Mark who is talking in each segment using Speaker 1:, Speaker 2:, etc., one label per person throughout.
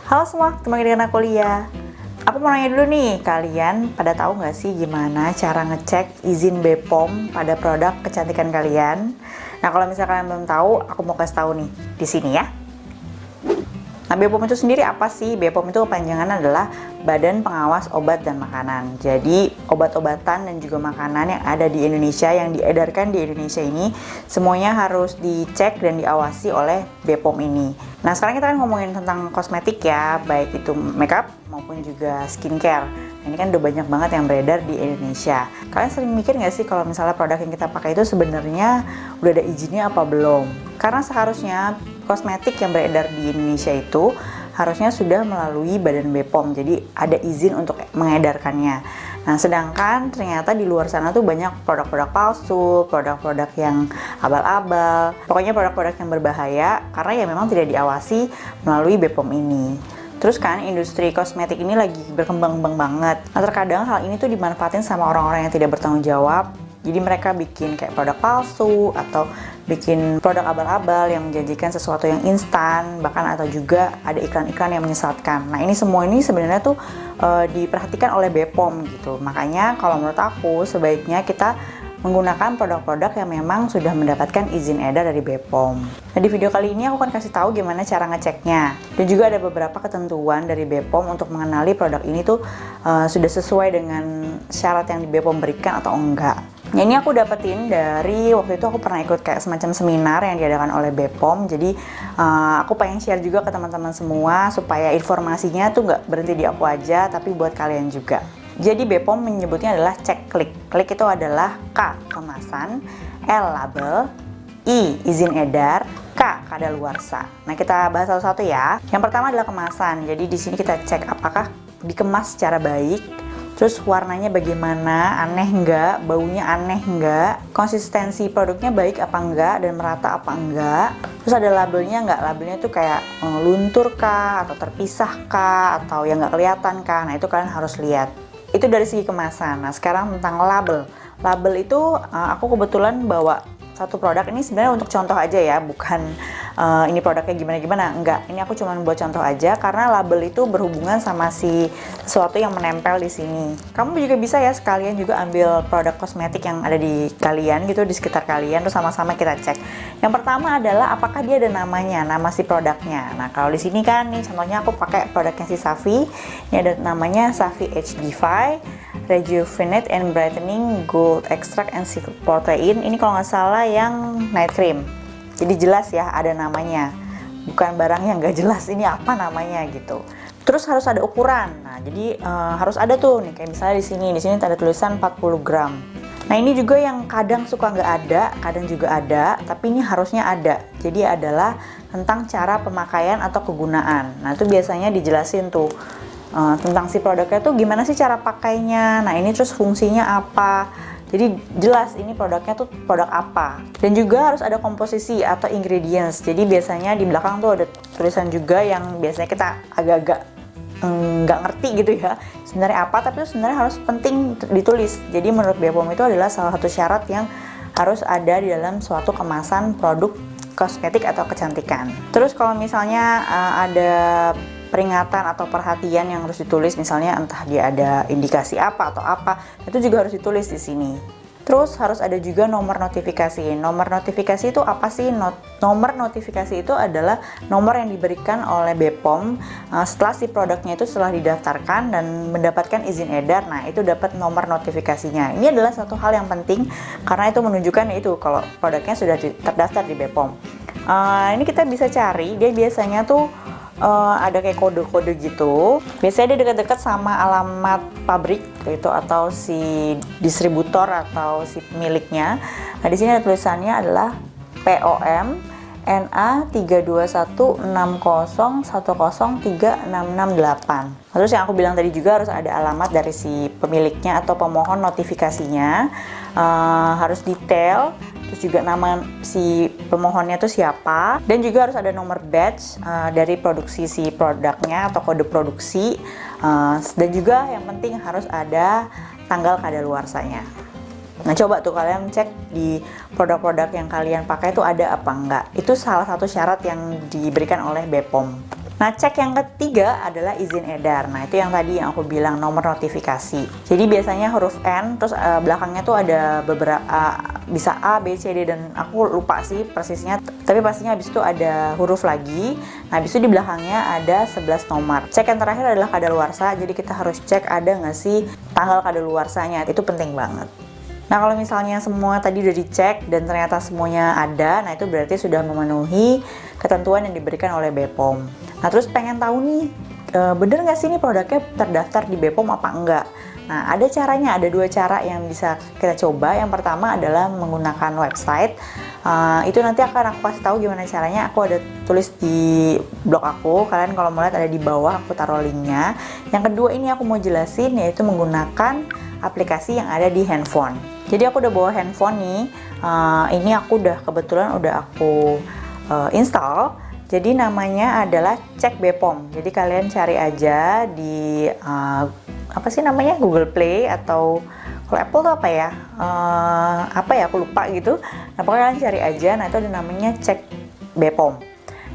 Speaker 1: Halo semua, ketemu lagi dengan aku Lia. Aku mau nanya dulu nih, kalian pada tahu nggak sih gimana cara ngecek izin BPOM pada produk kecantikan kalian? Nah, kalau misalnya kalian belum tahu, aku mau kasih tahu nih di sini ya. Nah, BPOM itu sendiri apa sih? BPOM itu kepanjangan adalah Badan Pengawas Obat dan Makanan. Jadi, obat-obatan dan juga makanan yang ada di Indonesia, yang diedarkan di Indonesia ini, semuanya harus dicek dan diawasi oleh BPOM ini. Nah, sekarang kita kan ngomongin tentang kosmetik ya, baik itu makeup maupun juga skincare. Nah, ini kan udah banyak banget yang beredar di Indonesia. Kalian sering mikir nggak sih kalau misalnya produk yang kita pakai itu sebenarnya udah ada izinnya apa belum? Karena seharusnya kosmetik yang beredar di Indonesia itu harusnya sudah melalui Badan BPOM, jadi ada izin untuk mengedarkannya. Nah, sedangkan ternyata di luar sana tuh banyak produk-produk palsu, produk-produk yang abal-abal, pokoknya produk-produk yang berbahaya karena ya memang tidak diawasi melalui BPOM ini. Terus kan industri kosmetik ini lagi berkembang banget. Nah, terkadang hal ini tuh dimanfaatin sama orang-orang yang tidak bertanggung jawab. Jadi mereka bikin kayak produk palsu atau bikin produk abal-abal yang menjanjikan sesuatu yang instan, bahkan atau juga ada iklan-iklan yang menyesatkan. Nah, ini semua ini sebenarnya tuh diperhatikan oleh BPOM gitu. Makanya kalau menurut aku sebaiknya kita menggunakan produk-produk yang memang sudah mendapatkan izin edar dari BPOM. Nah, di video kali ini aku akan kasih tahu gimana cara ngeceknya. Dan juga ada beberapa ketentuan dari BPOM untuk mengenali produk ini tuh sudah sesuai dengan syarat yang di BPOM berikan atau enggak. Nah, ini aku dapetin dari waktu itu aku pernah ikut kayak semacam seminar yang diadakan oleh BPOM. Jadi aku pengen share juga ke teman-teman semua supaya informasinya tuh nggak berhenti di aku aja, tapi buat kalian juga. Jadi BPOM menyebutnya adalah cek klik. Klik itu adalah K kemasan, L label, I izin edar, K kadaluarsa. Nah, kita bahas satu-satu ya. Yang pertama adalah kemasan. Jadi di sini kita cek apakah dikemas secara baik. Terus warnanya bagaimana, aneh enggak, baunya aneh enggak, konsistensi produknya baik apa enggak dan merata apa enggak. Terus ada labelnya enggak, labelnya tuh kayak luntur kah, atau terpisah kah, atau yang enggak kelihatan kah. Nah, itu kalian harus lihat. Itu dari segi kemasan. Nah, sekarang tentang label. Label itu aku kebetulan bawa satu produk ini sebenarnya untuk contoh aja ya, bukan ini produknya gimana-gimana, enggak. Ini aku cuma buat contoh aja karena label itu berhubungan sama si sesuatu yang menempel di sini. Kamu juga bisa ya sekalian juga ambil produk kosmetik yang ada di kalian gitu, di sekitar kalian, terus sama-sama kita cek. Yang pertama adalah apakah dia ada namanya, nama si produknya. Nah, kalau di sini kan nih contohnya aku pakai produknya si Safi. Ini ada namanya Safi HD5 Rejuvenate and Brightening Gold Extract and Silk Protein. Ini kalau nggak salah yang night cream. Jadi jelas ya ada namanya. Bukan barang yang nggak jelas ini apa namanya gitu. Terus harus ada ukuran. Nah, jadi harus ada tuh nih kayak misalnya di sini ada tulisan 40 gram. Nah, ini juga yang kadang suka nggak ada, kadang juga ada, tapi ini harusnya ada. Jadi adalah tentang cara pemakaian atau kegunaan. Nah, itu biasanya dijelasin tuh tentang si produknya tuh gimana sih cara pakainya. Nah, ini terus fungsinya apa. Jadi jelas ini produknya tuh produk apa. Dan juga harus ada komposisi atau ingredients. Jadi biasanya di belakang tuh ada tulisan juga yang biasanya kita agak-agak nggak ngerti gitu ya sebenarnya apa, tapi itu sebenarnya harus penting ditulis. Jadi menurut BPOM itu adalah salah satu syarat yang harus ada di dalam suatu kemasan produk kosmetik atau kecantikan. Terus kalau misalnya ada peringatan atau perhatian yang harus ditulis, misalnya entah dia ada indikasi apa atau apa, itu juga harus ditulis di sini. Terus harus ada juga nomor notifikasi. Nomor notifikasi itu apa sih? Nomor notifikasi itu adalah nomor yang diberikan oleh BPOM setelah si produknya itu setelah didaftarkan dan mendapatkan izin edar. Nah, itu dapat nomor notifikasinya. Ini adalah satu hal yang penting karena itu menunjukkan itu kalau produknya sudah terdaftar di BPOM. Ini kita bisa cari, dia biasanya tuh ada kayak kode-kode gitu. Biasanya dia dekat-dekat sama alamat pabrik gitu atau si distributor atau si pemiliknya. Nah, di sini ada tulisannya adalah POM NA 32160103668. Terus yang aku bilang tadi juga harus ada alamat dari si pemiliknya atau pemohon notifikasinya. Harus detail. Terus juga nama si pemohonnya tuh siapa, dan juga harus ada nomor batch dari produksi si produknya atau kode produksi, dan juga yang penting harus ada tanggal kadaluarsanya. Nah, coba tuh kalian cek di produk-produk yang kalian pakai itu ada apa enggak. Itu salah satu syarat yang diberikan oleh BPOM. Nah, cek yang ketiga adalah izin edar. Nah, itu yang tadi yang aku bilang nomor notifikasi. Jadi biasanya huruf N, terus belakangnya tuh ada beberapa bisa A, B, C, D, dan aku lupa sih persisnya. Tapi pastinya habis itu ada huruf lagi. Nah, habis itu di belakangnya ada 11 nomor. Cek yang terakhir adalah kadaluarsa. Jadi kita harus cek ada nggak sih tanggal kadaluarsanya. Itu penting banget. Nah, kalau misalnya semua tadi udah dicek dan ternyata semuanya ada, nah itu berarti sudah memenuhi ketentuan yang diberikan oleh BPOM. Nah, terus pengen tahu nih, bener nggak sih ini produknya terdaftar di BPOM apa enggak? Nah, ada caranya, ada 2 cara yang bisa kita coba. Yang pertama adalah menggunakan website. Itu nanti akan aku kasih tahu gimana caranya. Aku ada tulis di blog aku. Kalian kalau mau lihat ada di bawah, aku taruh linknya. Yang kedua ini aku mau jelasin, yaitu menggunakan aplikasi yang ada di handphone. Jadi aku udah bawa handphone nih. Ini aku kebetulan udah aku install. Jadi namanya adalah Cek BPOM. Jadi kalian cari aja di apa sih namanya, Google Play, atau kalau Apple tuh apa ya? Aku lupa gitu. Nah, pokoknya kalian cari aja. Nah, itu ada namanya Cek BPOM.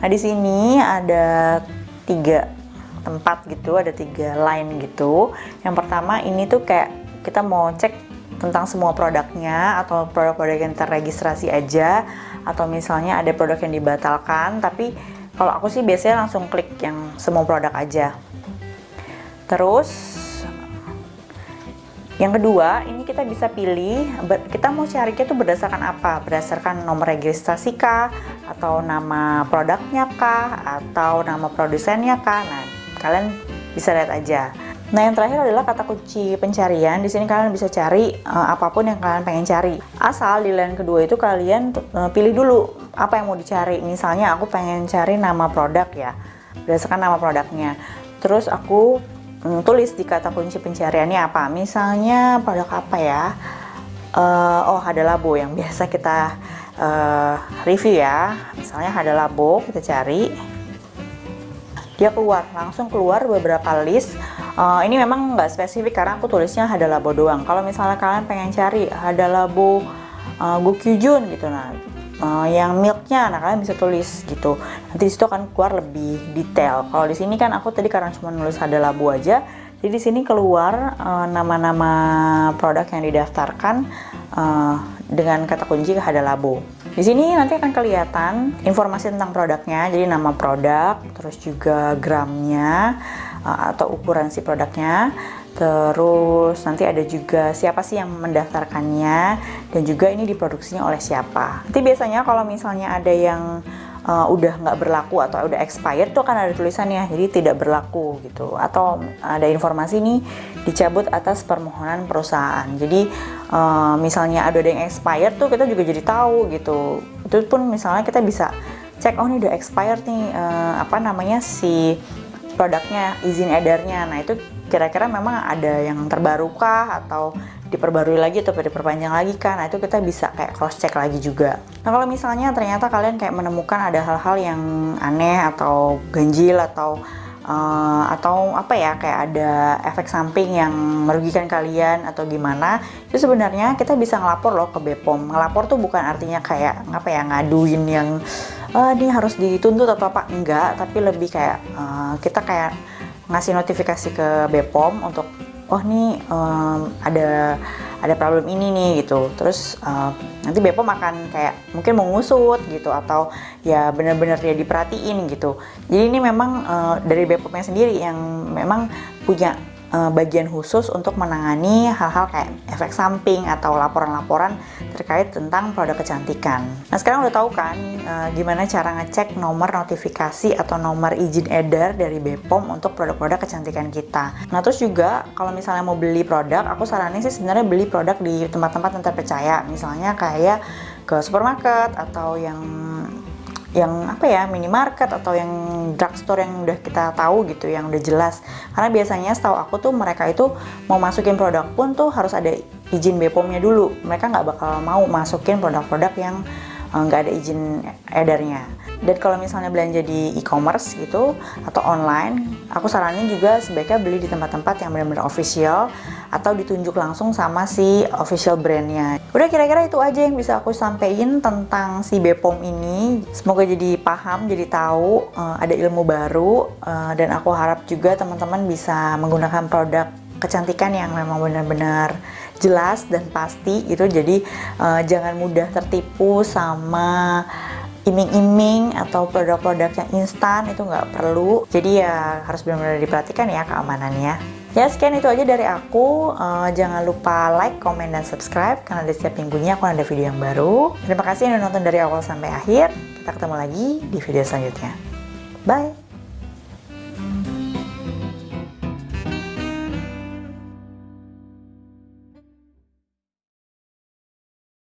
Speaker 1: Nah, di sini ada 3 tempat gitu, ada 3 line gitu. Yang pertama ini tuh kayak kita mau cek tentang semua produknya, atau produk-produk yang terregistrasi aja, atau misalnya ada produk yang dibatalkan. Tapi kalau aku sih biasanya langsung klik yang semua produk aja. Terus yang kedua, ini kita bisa pilih kita mau carinya tuh berdasarkan apa? Berdasarkan nomor registrasi kah, atau nama produknya kah, atau nama produsennya kah? Nah, kalian bisa lihat aja. Nah, yang terakhir adalah kata kunci pencarian. Di sini kalian bisa cari apapun yang kalian pengen cari. Asal di line kedua itu kalian pilih dulu apa yang mau dicari. Misalnya aku pengen cari nama produk ya, berdasarkan nama produknya. Terus aku tulis di kata kunci pencariannya apa. Misalnya produk apa ya? Hada Labo yang biasa kita review ya. Misalnya Hada Labo, kita cari. Dia langsung keluar beberapa list. Ini memang nggak spesifik karena aku tulisnya Hada Labo doang. Kalau misalnya kalian pengen cari Hada Labo Gokyujun gitu, nah yang milknya, nah kalian bisa tulis gitu. Nanti disitu akan keluar lebih detail. Kalau di sini kan aku tadi karena cuma nulis Hada Labo aja, jadi di sini keluar nama-nama produk yang didaftarkan dengan kata kunci Hada Labo. Di sini nanti akan kelihatan informasi tentang produknya, jadi nama produk, terus juga gramnya atau ukuran si produknya, terus nanti ada juga siapa sih yang mendaftarkannya, dan juga ini diproduksinya oleh siapa. Nanti biasanya kalau misalnya ada yang udah nggak berlaku atau udah expired tuh kan ada tulisannya, jadi tidak berlaku gitu, atau ada informasi nih dicabut atas permohonan perusahaan. Jadi misalnya ada yang expired tuh kita juga jadi tahu gitu. Itu pun misalnya kita bisa cek, oh ini udah expired nih si produknya, izin edarnya. Nah, itu kira-kira memang ada yang terbarukah, atau diperbarui lagi atau diperpanjang lagi kan. Nah, itu kita bisa kayak cross check lagi juga. Nah, kalau misalnya ternyata kalian kayak menemukan ada hal-hal yang aneh atau ganjil, atau kayak ada efek samping yang merugikan kalian atau gimana, itu sebenarnya kita bisa ngelapor loh ke BPOM. Ngelapor tuh bukan artinya kayak ngaduin yang ini harus dituntut atau apa, enggak, tapi lebih kayak kita kayak ngasih notifikasi ke BPOM untuk nih ada problem ini nih gitu. Terus nanti BPOM akan kayak mungkin mengusut gitu, atau ya benar-benar dia diperhatiin gitu. Jadi ini memang dari BPOM-nya sendiri yang memang punya bagian khusus untuk menangani hal-hal kayak efek samping atau laporan-laporan terkait tentang produk kecantikan. Nah, sekarang udah tahu kan gimana cara ngecek nomor notifikasi atau nomor izin edar dari BPOM untuk produk-produk kecantikan kita. Nah, terus juga kalau misalnya mau beli produk, aku saranin sih sebenarnya beli produk di tempat-tempat yang terpercaya. Misalnya kayak ke supermarket, atau yang minimarket, atau yang drugstore yang udah kita tahu gitu, yang udah jelas. Karena biasanya setahu aku tuh mereka itu mau masukin produk pun tuh harus ada izin BPOM-nya dulu. Mereka nggak bakal mau masukin produk-produk yang nggak ada izin edarnya. Dan kalau misalnya belanja di e-commerce gitu atau online, aku saranin juga sebaiknya beli di tempat-tempat yang benar-benar official atau ditunjuk langsung sama si official brandnya. Udah, kira-kira itu aja yang bisa aku sampaikan tentang si Bepom ini. Semoga jadi paham, jadi tahu, ada ilmu baru, dan aku harap juga teman-teman bisa menggunakan produk kecantikan yang memang benar-benar jelas dan pasti gitu. Jadi jangan mudah tertipu sama iming-iming atau produk-produk yang instan, itu nggak perlu. Jadi ya harus benar-benar diperhatikan ya keamanannya. Ya, sekian itu aja dari aku. Jangan lupa like, comment, dan subscribe karena di setiap minggunya aku ada video yang baru. Terima kasih yang udah nonton dari awal sampai akhir. Kita ketemu lagi di video selanjutnya. Bye!